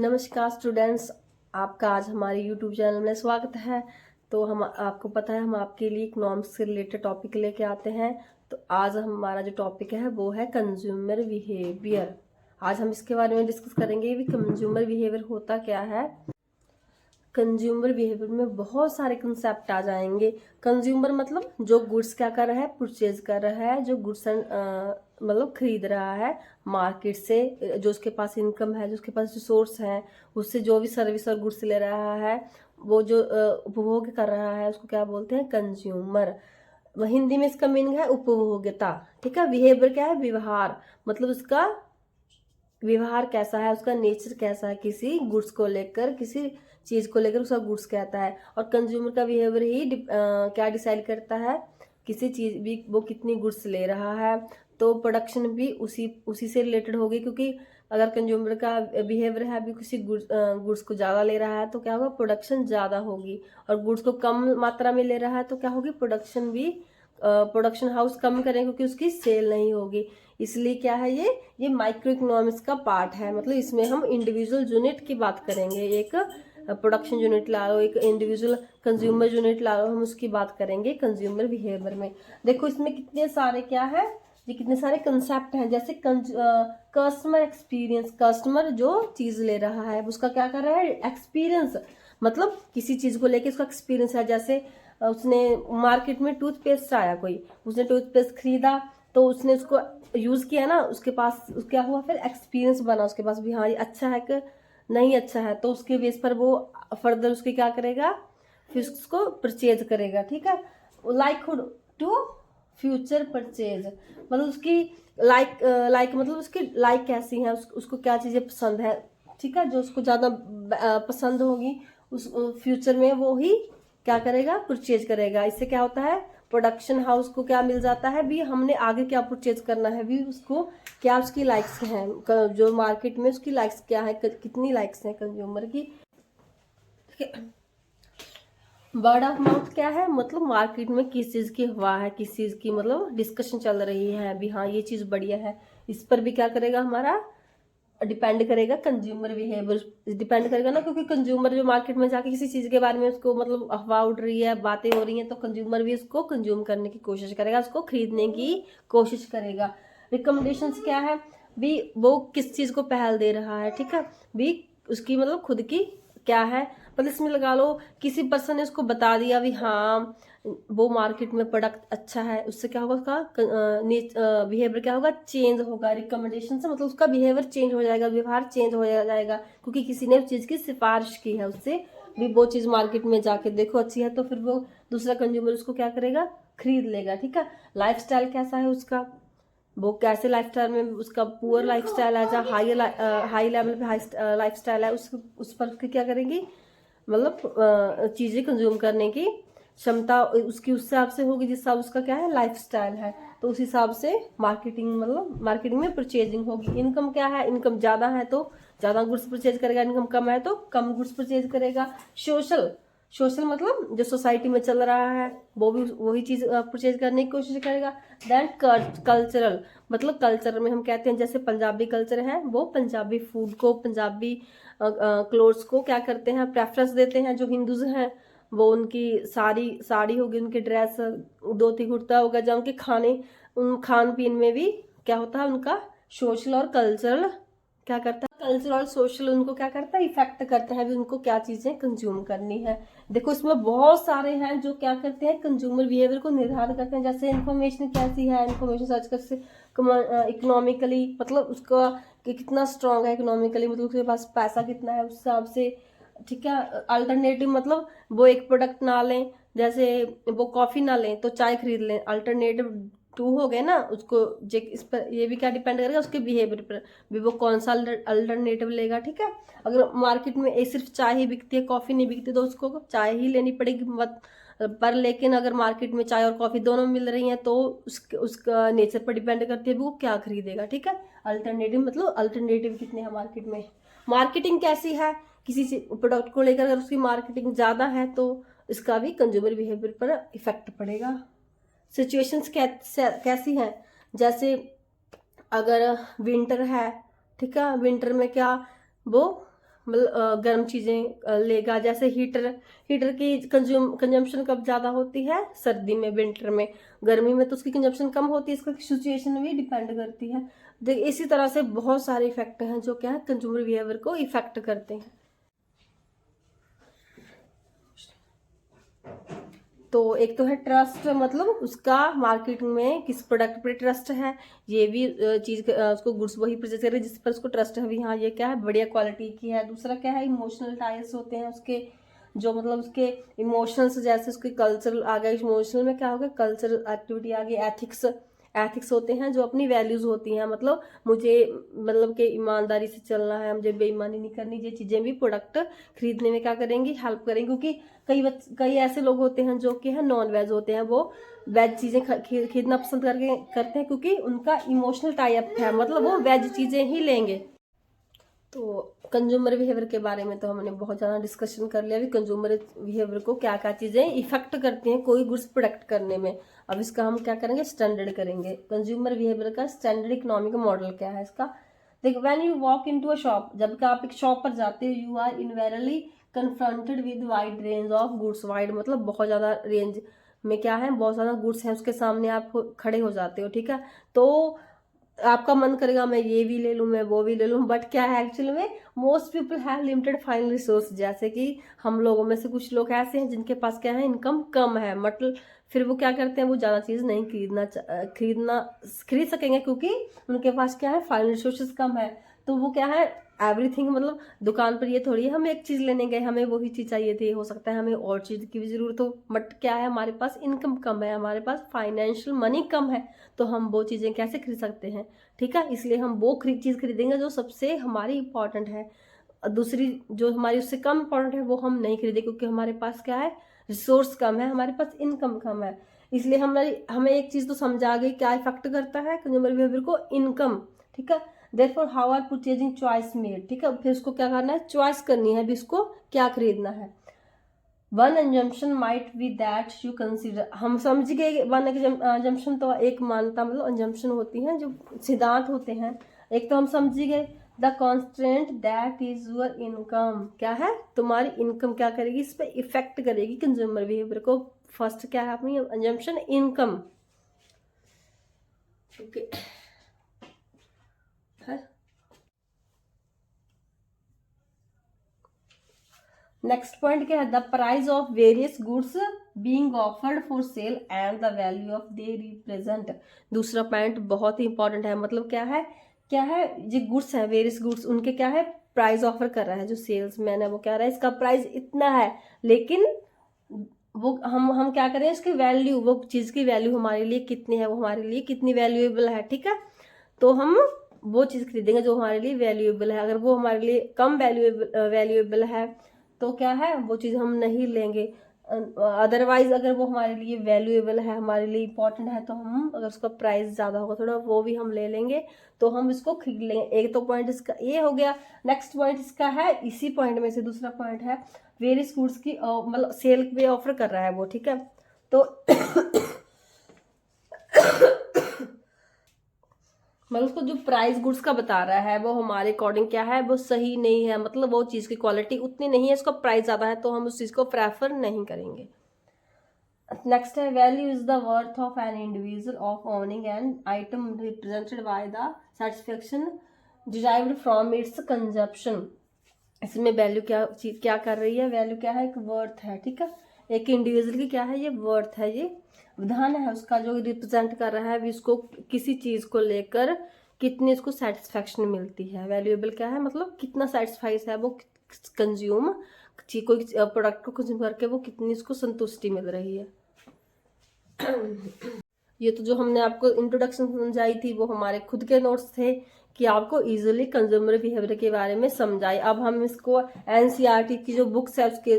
नमस्कार स्टूडेंट्स, आपका आज हमारे यूट्यूब चैनल में स्वागत है। तो हम आपको पता है हम आपके लिए इकोनॉमिक्स से रिलेटेड टॉपिक लेके आते हैं। तो आज हमारा जो टॉपिक है वो है कंज्यूमर बिहेवियर। आज हम इसके बारे में डिस्कस करेंगे भी कंज्यूमर बिहेवियर होता क्या है। कंज्यूमर बिहेवियर में बहुत सारे कंसेप्ट आ जाएंगे। कंज्यूमर मतलब जो गुड्स क्या कर रहा है, परचेज कर रहा है, जो गुड्स मतलब खरीद रहा है मार्केट से, जो उसके पास इनकम है, जो उसके पास रिसोर्स है, उससे जो भी सर्विस और गुड्स ले रहा है, वो जो उपभोग कर रहा है उसको क्या बोलते हैं, कंज्यूमर। हिंदी में इसका मीनिंग है उपभोक्ता। ठीक है। बिहेवियर क्या है, व्यवहार, मतलब उसका व्यवहार कैसा है, उसका नेचर कैसा है, किसी गुड्स को लेकर, किसी चीज को लेकर उसका गुड्स कहता है। और कंज्यूमर का बिहेवियर ही क्या डिसाइड करता है, किसी चीज भी वो कितनी गुड्स ले रहा है। तो प्रोडक्शन भी उसी उसी से रिलेटेड होगी, क्योंकि अगर कंज्यूमर का बिहेवियर है भी किसी गुड्स को ज्यादा ले रहा है तो क्या होगा, प्रोडक्शन ज्यादा होगी। और गुड्स को कम मात्रा में ले रहा है तो क्या होगी, प्रोडक्शन हाउस कम करें क्योंकि उसकी सेल नहीं होगी। इसलिए क्या है, ये माइक्रो इकोनॉमिक्स का पार्ट है। मतलब इसमें हम इंडिविजुअल यूनिट की बात करेंगे। एक प्रोडक्शन यूनिट ला लो, एक इंडिविजुअल कंज्यूमर यूनिट ला लो, हम उसकी बात करेंगे कंज्यूमर बिहेवियर में। देखो इसमें कितने सारे क्या है, ये कितने सारे कंसेप्ट हैं। जैसे कस्टमर एक्सपीरियंस, कस्टमर जो चीज ले रहा है उसका क्या कर रहा है, एक्सपीरियंस, मतलब किसी चीज को लेके उसका एक्सपीरियंस है। जैसे उसने मार्केट में टूथपेस्ट आया, कोई उसने टूथपेस्ट खरीदा तो उसने उसको यूज किया ना, उसके पास क्या हुआ, फिर एक्सपीरियंस बना उसके पास भी, हाँ ये अच्छा है कि नहीं अच्छा है। तो उसके बेस पर वो फर्दर उसके क्या करेगा, फिर उसको परचेज करेगा। ठीक है। लाइक टू फ्यूचर परचेज, मतलब उसकी लाइक मतलब उसकी लाइक कैसी है, उसको क्या चीजें पसंद है। ठीक है। जो उसको ज्यादा पसंद होगी उस फ्यूचर में वो ही क्या करेगा, परचेज करेगा। इससे क्या होता है, प्रोडक्शन हाउस को क्या मिल जाता है भी, हमने आगे क्या परचेज करना है भी, उसको क्या उसकी लाइक्स हैं, जो मार्केट में उसकी लाइक्स क्या है, कितनी लाइक्स हैं कंज्यूमर की। ठीक है। वर्ड ऑफ माउथ क्या है, मतलब मार्केट में किस चीज की हवा है, किस चीज की मतलब डिस्कशन चल रही है भी, हाँ ये चीज बढ़िया है। इस पर भी क्या करेगा, हमारा डिपेंड करेगा कंज्यूमर बिहेवियर, डिपेंड करेगा ना। क्योंकि कंज्यूमर जो मार्केट में जाके किसी चीज के बारे में उसको मतलब अफवाह उड़ रही है, बातें हो रही हैं, तो कंज्यूमर भी उसको कंज्यूम करने की कोशिश करेगा, उसको खरीदने की कोशिश करेगा। रिकमेंडेशंस क्या है भी, वो किस चीज को पहल दे रहा है। ठीक है भी, उसकी मतलब खुद की क्या है, मतलब इसमें लगा लो किसी पर्सन ने उसको बता दिया भी हाँ वो मार्केट में प्रोडक्ट अच्छा है, उससे क्या होगा, उसका बिहेवियर क्या होगा, चेंज होगा। रिकमेंडेशन से मतलब उसका बिहेवियर चेंज हो जाएगा, व्यवहार चेंज हो जाएगा, क्योंकि किसी ने उस चीज की सिफारिश की है उससे भी, वो चीज मार्केट में जाके देखो अच्छी है तो फिर वो दूसरा कंज्यूमर उसको क्या करेगा, खरीद लेगा। ठीक है। लाइफस्टाइल कैसा है उसका, वो कैसे लाइफस्टाइल में, उसका पुअर लाइफस्टाइल है या हाई लेवल पे हाई लाइफस्टाइल है, उस पर उसकी क्या करेंगी, मतलब चीजें कंज्यूम करने की क्षमता उसकी उस हिसाब से होगी जिस हिसाब उसका क्या है, लाइफस्टाइल है। तो उस हिसाब से मार्केटिंग, मतलब मार्केटिंग में परचेजिंग होगी। इनकम क्या है, इनकम ज्यादा है तो ज्यादा गुड्स परचेज करेगा, इनकम कम है तो कम गुड्स परचेज करेगा। सोशल सोशल मतलब जो सोसाइटी में चल रहा है वो भी वही चीज परचेज करने की कोशिश करेगा। देन कल्चरल, मतलब कल्चर में हम कहते हैं जैसे पंजाबी कल्चर है, वो पंजाबी फूड को, पंजाबी क्लोथ्स को क्या करते हैं, प्रेफरेंस देते हैं। जो हिंदूज हैं वो उनकी साड़ी साड़ी होगी, उनकी ड्रेस धोती कुर्ता होगा, जब उनके उन खान पीन में भी क्या होता है, उनका सोशल और कल्चरल क्या करता है, कल्चर और सोशल उनको क्या करता है, इफेक्ट करता है भी, उनको क्या चीजें कंज्यूम करनी है। देखो इसमें बहुत सारे हैं जो क्या करते हैं, कंज्यूमर बिहेवियर को निर्धारित करते हैं। जैसे इन्फॉर्मेशन कैसी है, इन्फॉर्मेशन सर्च कर से इकोनॉमिकली, मतलब उसका कि कितना स्ट्रांग है इकोनॉमिकली, मतलब उसके पास पैसा कितना है उस हिसाब से। ठीक है। अल्टरनेटिव मतलब वो एक प्रोडक्ट ना लें, जैसे वो कॉफी ना लें तो चाय खरीद लें, अल्टरनेटिव टू हो गए ना उसको। इस पर ये भी क्या डिपेंड करेगा, उसके बिहेवियर पर भी, वो कौन सा अल्टरनेटिव लेगा। ठीक है। अगर मार्केट में सिर्फ चाय ही बिकती है, कॉफी नहीं बिकती, तो उसको चाय ही लेनी पड़ेगी मत पर। लेकिन अगर मार्केट में चाय और कॉफी दोनों मिल रही हैं तो उसका नेचर पर डिपेंड करती है वो क्या खरीदेगा। ठीक है। अल्टरनेटिव मतलब अल्टरनेटिव कितने हैं मार्केट में। मार्केटिंग कैसी है, किसी प्रोडक्ट को लेकर अगर उसकी मार्केटिंग ज्यादा है तो इसका भी कंज्यूमर बिहेवियर पर इफेक्ट पड़ेगा। सिचुएशंस कैसी हैं, जैसे अगर विंटर है, ठीक है, विंटर में क्या वो मतलब गर्म चीज़ें लेगा। जैसे हीटर हीटर की कंजम्पशन कब ज़्यादा होती है? सर्दी में, विंटर में। गर्मी में तो उसकी कंजम्पशन कम होती है, इसका सिचुएशन भी डिपेंड करती है। देखिए इसी तरह से बहुत सारे इफेक्ट हैं जो क्या है कंज्यूमर बिहेवियर को इफेक्ट करते हैं। तो एक तो है ट्रस्ट, मतलब उसका मार्केटिंग में किस प्रोडक्ट पे ट्रस्ट है, ये भी चीज़ उसको गुड्स वही परचेज करे जिस पर उसको ट्रस्ट है भी, हाँ ये क्या है बढ़िया क्वालिटी की है। दूसरा क्या है इमोशनल टाइज होते हैं उसके, जो मतलब उसके इमोशंस, जैसे उसके कल्चर आ गए, इमोशनल में क्या हो गया कल्चरल एक्टिविटी आ गई, एथिक्स एथिक्स होते हैं जो अपनी वैल्यूज होती हैं, मतलब मुझे मतलब कि ईमानदारी से चलना है, मुझे बेईमानी नहीं करनी, ये चीज़ें भी प्रोडक्ट खरीदने में क्या करेंगी हेल्प करेंगी। क्योंकि कई ऐसे लोग होते हैं जो कि है नॉन वेज होते हैं, वो वेज चीज़ें खरीदना पसंद करते हैं क्योंकि उनका इमोशनल टाई अप है, मतलब वो वेज चीज़ें ही लेंगे। तो कंज्यूमर बिहेवियर के बारे में तो हमने बहुत ज़्यादा डिस्कशन कर लिया। अभी कंज्यूमर बिहेवियर को क्या क्या चीज़ें इफेक्ट करती हैं कोई गुड्स प्रोडक्ट करने में, अब इसका हम क्या करेंगे स्टैंडर्ड करेंगे। कंज्यूमर बिहेवियर का स्टैंडर्ड इकोनॉमिक मॉडल क्या है इसका? देखो when you walk into a shop, जब आप एक शॉप पर जाते हो, you are invariably confronted with wide range of goods. Wide मतलब बहुत ज़्यादा रेंज में क्या है, बहुत ज़्यादा गुड्स हैं उसके सामने आप खड़े हो जाते हो, ठीक है। तो आपका मन करेगा मैं ये भी ले लूँ, मैं वो भी ले लूँ, बट क्या है एक्चुअली में most people have limited final resource. जैसे कि हम लोगों में से कुछ लोग ऐसे हैं जिनके पास क्या है इनकम कम है, मतलब फिर वो क्या करते हैं वो ज़्यादा चीज़ नहीं खरीद सकेंगे क्योंकि उनके पास क्या है फाइनल रिसोर्सेज कम है। तो वो क्या है एवरीथिंग, मतलब दुकान पर ये थोड़ी है हम एक चीज़ लेने गए हमें वही चीज़ चाहिए थी, हो सकता है हमें और चीज़ की भी ज़रूरत हो, बट क्या है हमारे पास इनकम कम है, हमारे पास फाइनेंशियल मनी कम है, तो हम वो चीज़ें कैसे खरीद सकते हैं, ठीक है। इसलिए हम वो चीज़ खरीदेंगे जो सबसे हमारी इंपॉर्टेंट है। दूसरी जो हमारी उससे कम इंपॉर्टेंट है वो हम नहीं खरीदें क्योंकि हमारे पास क्या है रिसोर्स कम है, हमारे पास इनकम कम है। इसलिए हमें एक चीज़ तो समझा गई क्या इफेक्ट करता है कंज्यूमर बिहेवियर को, इनकम, ठीक है। Therefore how are purchasing choice made, ठीक है। फिर उसको क्या करना है चॉइस करनी है, अभी इसको क्या खरीदना है। One assumption might be that you consider, हम समझ गए वन एजम्पशन तो एक मान्यता मतलब एजम्पशन होती है जो सिद्धांत होते हैं। एक तो हम समझ गए the constant that is your income, क्या है तुम्हारी इनकम क्या करेगी इस पर इफेक्ट करेगी कंज्यूमर बिहेवियर को। फर्स्ट क्या है अपनी एजम्पशन इनकम, ओके है। नेक्स्ट पॉइंट क्या है the price of various goods being offered for sale and the value of they represent. दूसरा पॉइंट बहुत ही इंपॉर्टेंट है, मतलब क्या है जो गुड्स है वेरियस गुड्स उनके क्या है प्राइस ऑफर कर रहा है, जो सेल्समैन है वो कह रहा है इसका प्राइस इतना है, लेकिन वो हम क्या करें इसकी वैल्यू, वो चीज़ की वैल्यू हमारे लिए कितनी है, वो हमारे लिए कितनी वैल्यूएबल है, ठीक है। तो हम वो चीज़ खरीदेंगे जो हमारे लिए वैल्यूएबल है। अगर वो हमारे लिए कम वैल्यूएबल है तो क्या है वो चीज़ हम नहीं लेंगे। अदरवाइज अगर वो हमारे लिए वैल्यूएबल है, हमारे लिए इंपॉर्टेंट है, तो हम अगर उसका प्राइस ज़्यादा होगा थोड़ा वो भी हम ले लेंगे, तो हम इसको खरीद लेंगे। एक तो पॉइंट इसका ये हो गया। नेक्स्ट पॉइंट इसका है इसी पॉइंट में से दूसरा पॉइंट है वेरियस गुड्स की मतलब सेल पे ऑफर कर रहा है वो, ठीक है। तो मतलब उसको जो प्राइस गुड्स का बता रहा है वो हमारे अकॉर्डिंग क्या है वो सही नहीं है, मतलब वो चीज़ की क्वालिटी उतनी नहीं है, इसका प्राइस ज़्यादा है तो हम उस चीज़ को प्रेफर नहीं करेंगे। नेक्स्ट है value is the worth of an individual of owning an item represented by the satisfaction derived from its consumption. इसमें वैल्यू क्या कर रही है, वैल्यू क्या है एक वर्थ है, ठीक है। एक इंडिविजुअल की क्या है ये वर्थ है, ये विधान है उसका जो रिप्रेजेंट कर रहा है अभी उसको किसी चीज़ को लेकर कितनी उसको सेटिस्फेक्शन मिलती है। वैल्यूएबल क्या है मतलब कितना सेटिस्फाइड है वो कंज्यूम कोई प्रोडक्ट को कंज्यूम करके वो कितनी उसको संतुष्टि मिल रही है। ये तो जो हमने आपको इंट्रोडक्शन समझाई थी वो हमारे खुद के नोट्स थे कि आपको इजीली कंज्यूमर बिहेवियर के बारे में समझाए। अब हम इसको एनसीईआरटी की जो बुक्स है उसके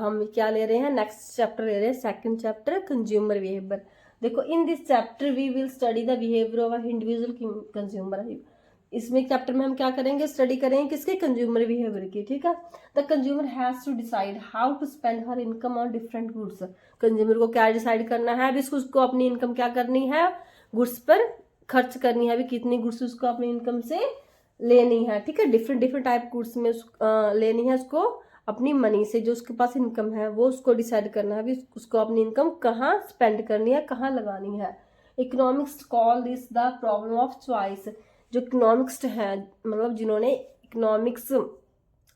हम क्या ले रहे हैं नेक्स्ट चैप्टर ले रहे हैं, सेकंड चैप्टर कंज्यूमर बिहेवियर। देखो in this chapter we will study the behaviour of individual consumer. इसमें चैप्टर में हम क्या करेंगे स्टडी करेंगे किसके कंज्यूमर बिहेवियर की, ठीक है। The consumer has to decide how to spend her income on different goods. Consumer को क्या डिसाइड करना है अभी उसको अपनी इनकम क्या करनी है गुड्स पर खर्च करनी है, अभी कितनी गुड्स उसको अपनी इनकम से लेनी है, ठीक है, डिफरेंट डिफरेंट टाइप गुड्स में लेनी है उसको अपनी मनी से, जो उसके पास इनकम है वो उसको डिसाइड करना है भी उसको अपनी इनकम कहाँ स्पेंड करनी है, कहाँ लगानी है। Economics call this the problem of choice. जो इकोनॉमिक्स है, मतलब जिन्होंने इकोनॉमिक्स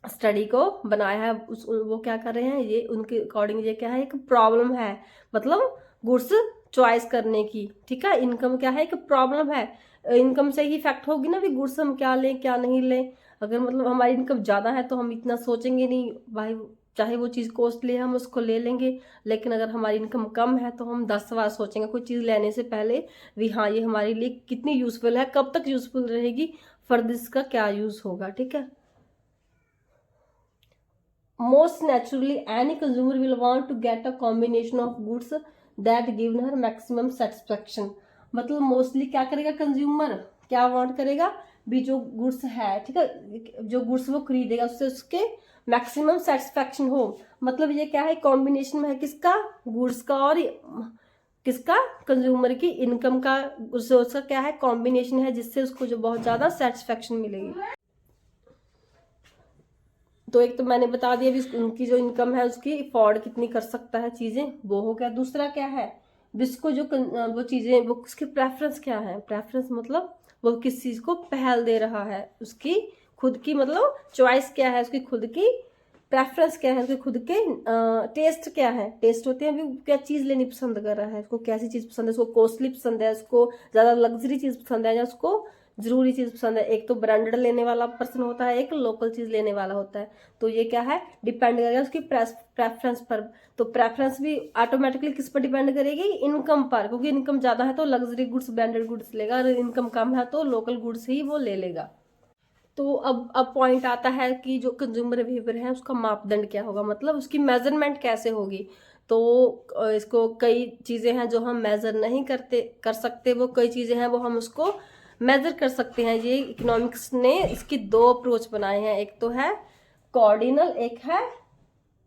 स्टडी को बनाया है वो क्या कर रहे हैं, ये उनके अकॉर्डिंग ये क्या है, एक प्रॉब्लम है, मतलब गुड्स चॉइस करने की, ठीक है। इनकम क्या है, एक प्रॉब्लम है, इनकम से ही इफेक्ट होगी ना भी गुड्स हम क्या लें क्या नहीं लें। अगर मतलब हमारी इनकम ज़्यादा है तो हम इतना सोचेंगे नहीं भाई, चाहे वो चीज़ कॉस्टली है हम उसको ले लेंगे, लेकिन अगर हमारी इनकम कम है तो हम 10 बार सोचेंगे कोई चीज़ लेने से पहले भी, हाँ ये हमारे लिए कितनी यूजफुल है, कब तक यूजफुल रहेगी, फर्दर इसका क्या यूज़ होगा, ठीक है। Most naturally, any consumer will want to get a combination of goods that give her maximum satisfaction। मतलब मोस्टली क्या करेगा कंज्यूमर, क्या वांट करेगा भी, जो गुड्स है, ठीक है, जो गुड्स वो खरीदेगा उससे उसके मैक्सिमम सेटिस्फैक्शन हो। मतलब ये क्या है, कॉम्बिनेशन में है किसका, गुड्स का और किसका, कंज्यूमर की इनकम का, उसका क्या है कॉम्बिनेशन है, जिससे उसको जो बहुत ज़्यादा सेटिस्फैक्शन मिलेगी। तो एक तो मैंने बता दिया भी उनकी जो इनकम है उसकी अफोर्ड कितनी कर सकता है चीजें, वो हो गया। दूसरा क्या है, जिसको जो वो चीजें वो उसकी प्रेफरेंस क्या है, प्रेफरेंस मतलब वो किस चीज को पहल दे रहा है, उसकी खुद की मतलब चॉइस क्या है, उसकी खुद की प्रेफरेंस क्या है, उसके खुद के टेस्ट क्या है, टेस्ट होते हैं अभी क्या चीज़ लेनी पसंद कर रहा है, उसको कैसी चीज़ पसंद है, उसको कॉस्टली पसंद है, उसको ज़्यादा लग्जरी चीज़ पसंद है, या उसको जरूरी चीज़ पसंद है। एक तो ब्रांडेड लेने वाला पर्सन होता है, एक लोकल चीज़ लेने वाला होता है। तो ये क्या है, डिपेंड करेगा उसकी प्रेफरेंस पर। तो प्रेफरेंस भी ऑटोमेटिकली किस पर डिपेंड करेगी, इनकम पर, क्योंकि इनकम ज़्यादा है तो लग्जरी गुड्स ब्रांडेड गुड्स लेगा, और इनकम कम है तो लोकल गुड्स ही वो ले लेगा। तो अब पॉइंट आता है कि जो कंज्यूमर बिहेवियर है उसका मापदंड क्या होगा, मतलब उसकी मेजरमेंट कैसे होगी। तो इसको कई चीज़ें हैं जो हम मेजर नहीं कर सकते, वो कई चीज़ें हैं वो हम उसको मेजर कर सकते हैं। ये इकोनॉमिक्स ने इसकी दो अप्रोच बनाए हैं, एक तो है कॉर्डिनल, एक है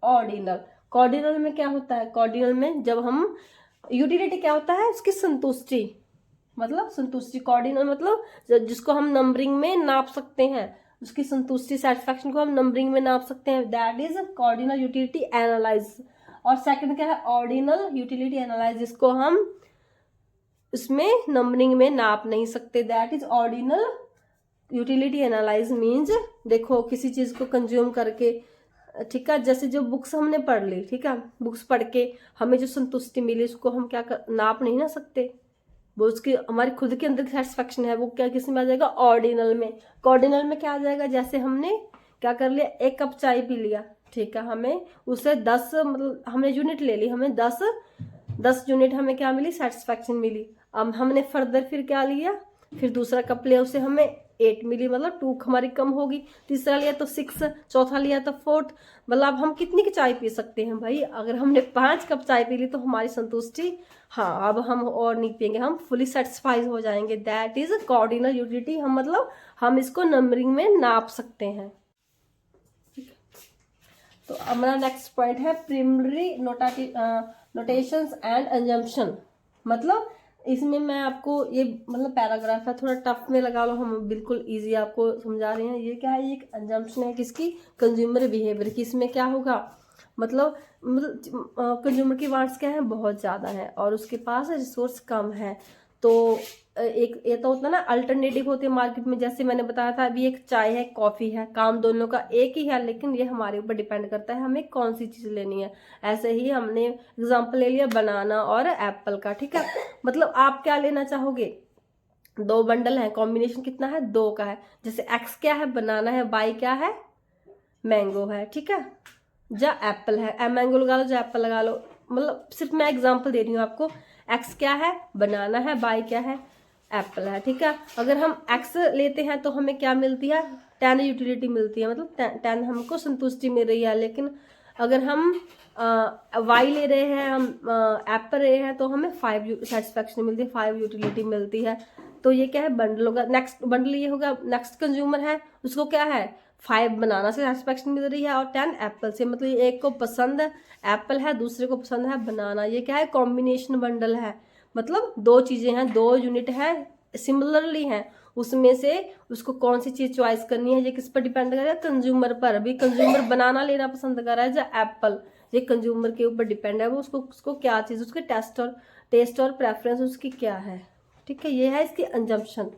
ऑर्डिनल। कॉर्डिनल में क्या होता है, कॉर्डिनल में जब हम यूटिलिटी क्या होता है, उसकी संतुष्टि, मतलब संतुष्टि। कॉर्डिनल मतलब जिसको हम नंबरिंग में नाप सकते हैं, उसकी संतुष्टि सेटिस्फैक्शन को हम नंबरिंग में नाप सकते हैं, that is cardinal utility analyse. और सेकंड क्या है, ऑर्डिनल यूटिलिटी एनालाइज, जिसको हम उसमें नंबरिंग में नाप नहीं सकते, that is ordinal utility analyse. Means देखो किसी चीज को कंज्यूम करके, ठीक है, जैसे जो बुक्स हमने पढ़ ली, ठीक है, बुक्स पढ़ के हमें जो संतुष्टि मिली उसको हम नाप नहीं ना सकते, वो उसकी हमारी खुद के अंदर सेटिस्फेक्शन है, वो क्या किस में आ जाएगा, ऑर्डिनल में। कॉर्डिनल में क्या आ जाएगा, जैसे हमने क्या कर लिया, 1 कप चाय पी लिया, ठीक है, हमें उसे 10 मतलब हमने यूनिट ले ली, हमें 10 यूनिट हमें क्या मिली, सेटिस्फेक्शन मिली। अब हमने फर्दर फिर क्या लिया, फिर दूसरा कप लिया, उसे हमें 8 मिली, मतलब 2 हमारी कम होगी। तीसरा लिया तो 6, चौथा लिया तो 4। मतलब हम कितनी की चाय पी सकते हैं भाई, अगर हमने 5 कप चाय पी ली तो हमारी संतुष्टि, हाँ अब हम और नहीं पियेंगे, हम फुली सेटिस्फाइड हो जाएंगे, दैट इज कॉर्डिनल यूटिलिटी। हम मतलब हम इसको नंबरिंग में नाप सकते हैं। तो हमारा नेक्स्ट पॉइंट है प्रिलिमिनरी नोटेशंस एंड अजम्पशन। मतलब इसमें मैं आपको ये मतलब पैराग्राफ है थोड़ा टफ में लगा लो, हम बिल्कुल इजी आपको समझा रहे हैं। ये क्या है, ये एक अजम्पशन है किसकी, कंज्यूमर बिहेवियर की। इसमें क्या होगा, मतलब कंज्यूमर की वांट्स क्या है, बहुत ज़्यादा है और उसके पास रिसोर्स कम है। तो एक ये तो होता है ना, अल्टरनेटिव होती है मार्केट में, जैसे मैंने बताया था अभी, एक चाय है कॉफ़ी है, काम दोनों का एक ही है, लेकिन ये हमारे ऊपर डिपेंड करता है हमें कौन सी चीज़ लेनी है। ऐसे ही हमने एग्जांपल ले लिया बनाना और एप्पल का, ठीक है, मतलब आप क्या लेना चाहोगे, 2 बंडल है, कॉम्बिनेशन कितना है, 2 का है। जैसे एक्स क्या है, बनाना है, बाई क्या है, मैंगो है, ठीक है, जा एप्पल है, मैंगो लगा लो, जा एप्पल लगा लो, मतलब सिर्फ मैं एग्जांपल दे रही हूँ आपको। एक्स क्या है, बनाना है, बाई क्या है, एप्पल है, ठीक है। अगर हम एक्स लेते हैं तो हमें क्या मिलती है, 10 यूटिलिटी मिलती है, मतलब 10 हमको संतुष्टि मिल रही है। लेकिन अगर हम वाई ले रहे हैं, हम एप्पल ले रहे हैं, तो हमें 5 सेटिस्फैक्शन मिलती है, 5 यूटिलिटी मिलती है। तो ये क्या है, बंडल होगा। नेक्स्ट बंडल ये होगा, नेक्स्ट कंज्यूमर है, उसको क्या है, 5 बनाना से सेटिस्फैक्शन मिल रही है और 10 एप्पल से, मतलब एक को पसंद एप्पल है, दूसरे को पसंद है बनाना। ये क्या है, कॉम्बिनेशन बंडल है, मतलब 2 चीज़ें हैं, 2 यूनिट है, सिमिलरली हैं, उसमें से उसको कौन सी चीज़ चॉइस करनी है, ये किस पर डिपेंड करेगा, कंज्यूमर पर। अभी कंज्यूमर बनाना लेना पसंद कर रहा है, जो एप्पल, ये कंज्यूमर के ऊपर डिपेंड है, वो उसको क्या चीज़, उसके टेस्ट और प्रेफरेंस उसकी क्या है। ठीक है, ये है इसकी अंजम्पशन।